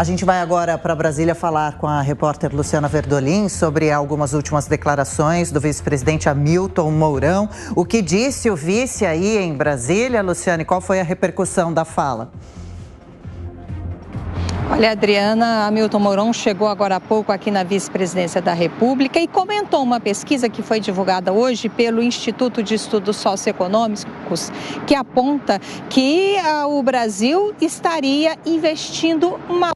A gente vai agora para Brasília falar com a repórter Luciana Verdolim sobre algumas últimas declarações do vice-presidente Hamilton Mourão. O que disse o vice aí em Brasília, Luciana, e qual foi a repercussão da fala? Olha, Adriana, Hamilton Mourão chegou agora há pouco aqui na vice-presidência da República e comentou uma pesquisa que foi divulgada hoje pelo Instituto de Estudos Socioeconômicos, que aponta que o Brasil estaria investindo mal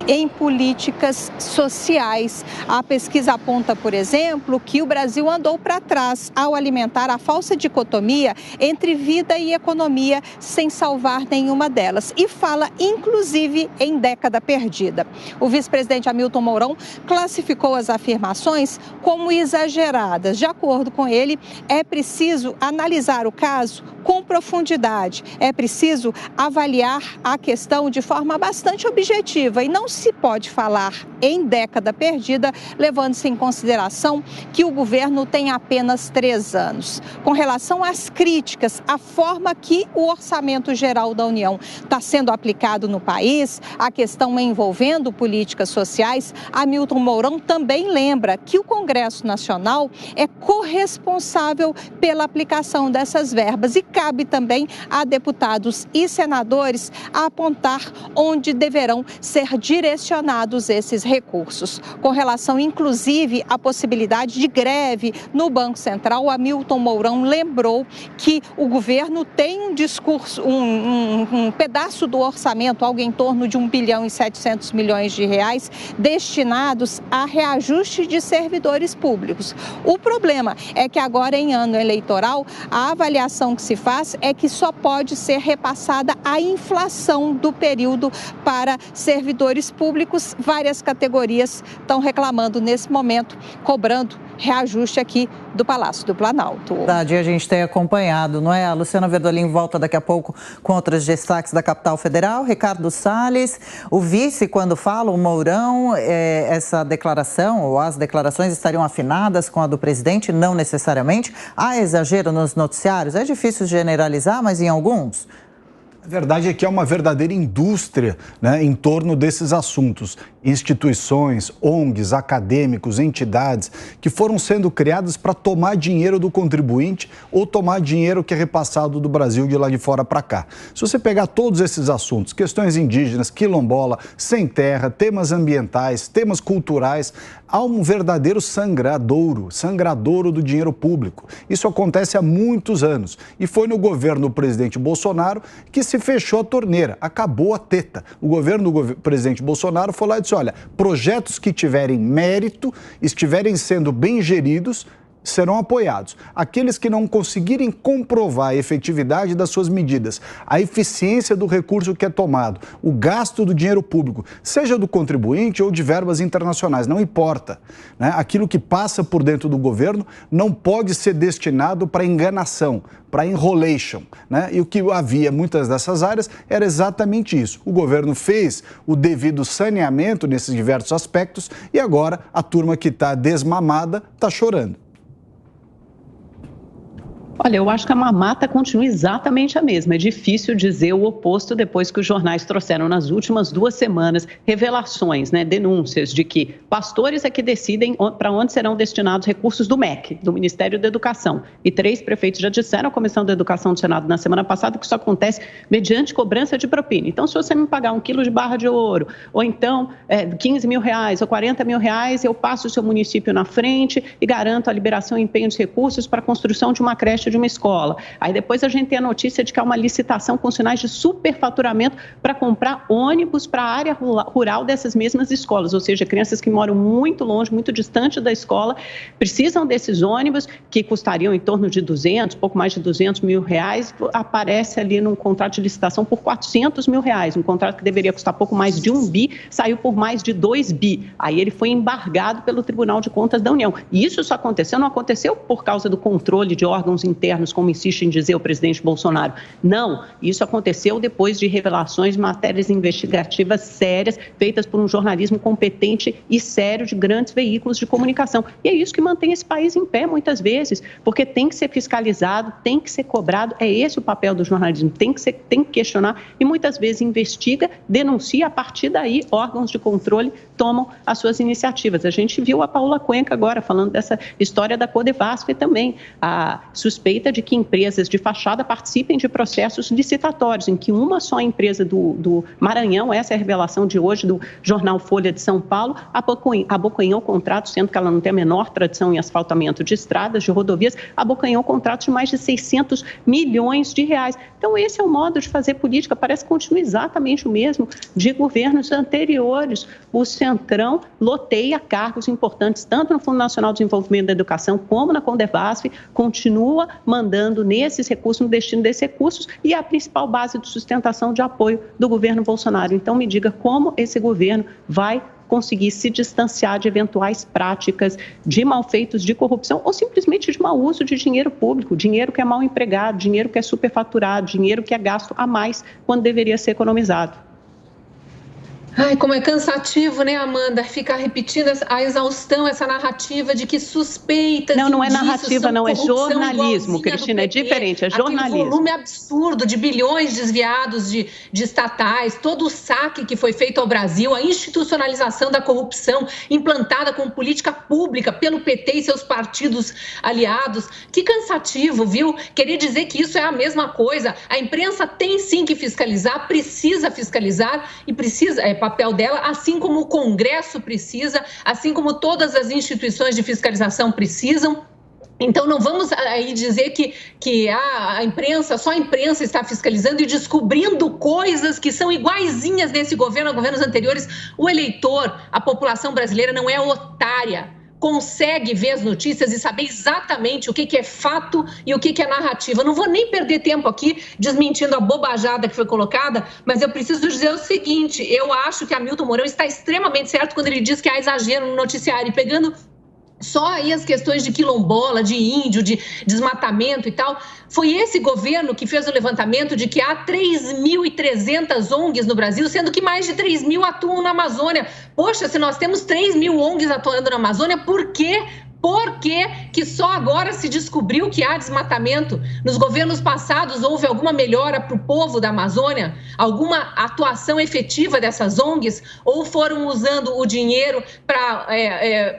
em políticas sociais. A pesquisa aponta, por exemplo, que o Brasil andou para trás ao alimentar a falsa dicotomia entre vida e economia, sem salvar nenhuma delas. E fala, inclusive, em década perdida. O vice-presidente Hamilton Mourão classificou as afirmações como exageradas. De acordo com ele, é preciso analisar o caso com profundidade. É preciso avaliar a questão de forma bastante objetiva e não se pode falar em década perdida, levando-se em consideração que o governo tem apenas 3 anos. Com relação às críticas, à forma que o orçamento geral da União está sendo aplicado no país, a questão envolvendo políticas sociais, Hamilton Mourão também lembra que o Congresso Nacional é corresponsável pela aplicação dessas verbas e cabe também a deputados e senadores a apontar onde deverão ser direcionados esses recursos. Com relação, inclusive, à possibilidade de greve no Banco Central, Hamilton Mourão lembrou que o governo tem um discurso, um pedaço do orçamento, algo em torno de 1 bilhão e 700 milhões de reais, destinados a reajuste de servidores públicos. O problema é que agora, em ano eleitoral, a avaliação que se faz é que só pode ser repassada a inflação do período para servidores públicos. Várias categorias estão reclamando nesse momento, cobrando reajuste aqui do Palácio do Planalto. Verdade, a gente tem acompanhado, não é? A Luciana Verdolim volta daqui a pouco com outros destaques da capital federal. Ricardo Salles, o vice, quando fala, o Mourão, essa declaração ou as declarações estariam afinadas com a do presidente? Não necessariamente. Há exagero nos noticiários? É difícil generalizar, mas em alguns? A verdade é que há uma verdadeira indústria, né, em torno desses assuntos. Instituições, ONGs, acadêmicos, entidades que foram sendo criadas para tomar dinheiro do contribuinte ou tomar dinheiro que é repassado do Brasil de lá de fora para cá. Se você pegar todos esses assuntos, questões indígenas, quilombola, sem terra, temas ambientais, temas culturais, há um verdadeiro sangradouro do dinheiro público. Isso acontece há muitos anos e foi no governo do presidente Bolsonaro que se fechou a torneira, acabou a teta. O governo do presidente Bolsonaro foi lá e disse, olha, projetos que tiverem mérito, estiverem sendo bem geridos, serão apoiados. Aqueles que não conseguirem comprovar a efetividade das suas medidas, a eficiência do recurso que é tomado, o gasto do dinheiro público, seja do contribuinte ou de verbas internacionais, não importa, né? Aquilo que passa por dentro do governo não pode ser destinado para enganação, para enrolation, né? E o que havia muitas dessas áreas era exatamente isso. O governo fez o devido saneamento nesses diversos aspectos e agora a turma que está desmamada está chorando. Olha, eu acho que a mamata continua exatamente a mesma. É difícil dizer o oposto depois que os jornais trouxeram nas últimas 2 semanas revelações, né, denúncias de que pastores é que decidem para onde serão destinados recursos do MEC, do Ministério da Educação. E 3 prefeitos já disseram à Comissão da Educação do Senado na semana passada que isso acontece mediante cobrança de propina. Então, se você me pagar 1 quilo de barra de ouro, ou então 15 mil reais ou 40 mil reais, eu passo o seu município na frente e garanto a liberação e empenho de recursos para a construção de uma creche de uma escola. Aí depois a gente tem a notícia de que há uma licitação com sinais de superfaturamento para comprar ônibus para a área rural dessas mesmas escolas, ou seja, crianças que moram muito longe, muito distante da escola, precisam desses ônibus que custariam em torno de 200, pouco mais de 200 mil reais, aparece ali num contrato de licitação por 400 mil reais, um contrato que deveria custar pouco mais de 1 bi, saiu por mais de 2 bi. Aí ele foi embargado pelo Tribunal de Contas da União. E isso só aconteceu, não aconteceu por causa do controle de órgãos internos, como insiste em dizer o presidente Bolsonaro. Não, isso aconteceu depois de revelações de matérias investigativas sérias, feitas por um jornalismo competente e sério de grandes veículos de comunicação. E é isso que mantém esse país em pé, muitas vezes, porque tem que ser fiscalizado, tem que ser cobrado, é esse o papel do jornalismo, tem que questionar e muitas vezes investiga, denuncia, a partir daí órgãos de controle tomam as suas iniciativas. A gente viu a Paula Cuenca agora falando dessa história da Codevasf também, a suspeita de que empresas de fachada participem de processos licitatórios, em que uma só empresa do Maranhão, essa é a revelação de hoje do jornal Folha de São Paulo, abocanhou contratos, sendo que ela não tem a menor tradição em asfaltamento de estradas, de rodovias, abocanhou contratos de mais de 600 milhões de reais. Então, esse é o modo de fazer política, parece que continua exatamente o mesmo de governos anteriores. O Centrão loteia cargos importantes, tanto no Fundo Nacional de Desenvolvimento da Educação, como na Codevasf, continua mandando nesses recursos, no destino desses recursos, e é a principal base de sustentação de apoio do governo Bolsonaro. Então, me diga como esse governo vai conseguir se distanciar de eventuais práticas de malfeitos, de corrupção ou simplesmente de mau uso de dinheiro público, dinheiro que é mal empregado, dinheiro que é superfaturado, dinheiro que é gasto a mais quando deveria ser economizado. Ai, como é cansativo, né, Amanda? Ficar repetindo a exaustão, essa narrativa de que suspeitas... Não é narrativa, não, é jornalismo, Cristina, é diferente, é jornalismo. Aquele volume absurdo de bilhões desviados de estatais, todo o saque que foi feito ao Brasil, a institucionalização da corrupção implantada como política pública pelo PT e seus partidos aliados. Que cansativo, viu? Querer dizer que isso é a mesma coisa. A imprensa tem sim que fiscalizar, precisa fiscalizar e precisa... papel dela, assim como o Congresso precisa, assim como todas as instituições de fiscalização precisam. Então, não vamos aí dizer que a imprensa, só a imprensa está fiscalizando e descobrindo coisas que são iguaizinhas nesse governo, a governos anteriores. O eleitor, a população brasileira não é otária. Consegue ver as notícias e saber exatamente o que é fato e o que é narrativa. Não vou nem perder tempo aqui desmentindo a bobajada que foi colocada, mas eu preciso dizer o seguinte, eu acho que Hamilton Mourão está extremamente certo quando ele diz que há exagero no noticiário, e pegando só aí as questões de quilombola, de índio, de desmatamento e tal. Foi esse governo que fez o levantamento de que há 3.300 ONGs no Brasil, sendo que mais de 3.000 atuam na Amazônia. Poxa, se nós temos 3.000 ONGs atuando na Amazônia, por quê? Por que só agora se descobriu que há desmatamento? Nos governos passados houve alguma melhora para o povo da Amazônia? Alguma atuação efetiva dessas ONGs? Ou foram usando o dinheiro para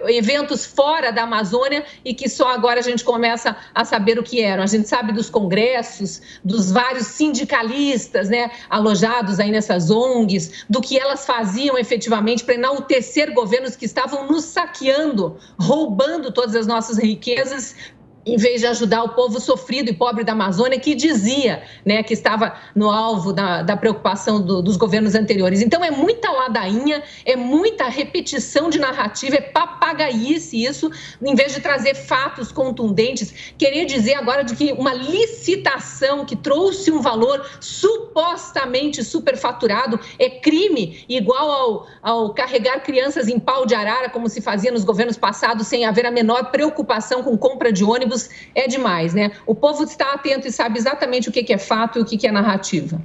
eventos fora da Amazônia e que só agora a gente começa a saber o que eram? A gente sabe dos congressos, dos vários sindicalistas, né, alojados aí nessas ONGs, do que elas faziam efetivamente para enaltecer governos que estavam nos saqueando, roubando todas as nossas riquezas, em vez de ajudar o povo sofrido e pobre da Amazônia, que dizia, né, que estava no alvo da preocupação dos governos anteriores. Então, é muita ladainha, é muita repetição de narrativa, é papagaice isso, em vez de trazer fatos contundentes. Querer dizer agora de que uma licitação que trouxe um valor supostamente superfaturado é crime, igual ao carregar crianças em pau de arara, como se fazia nos governos passados, sem haver a menor preocupação com compra de ônibus, é demais, né? O povo está atento e sabe exatamente o que é fato e o que é narrativa.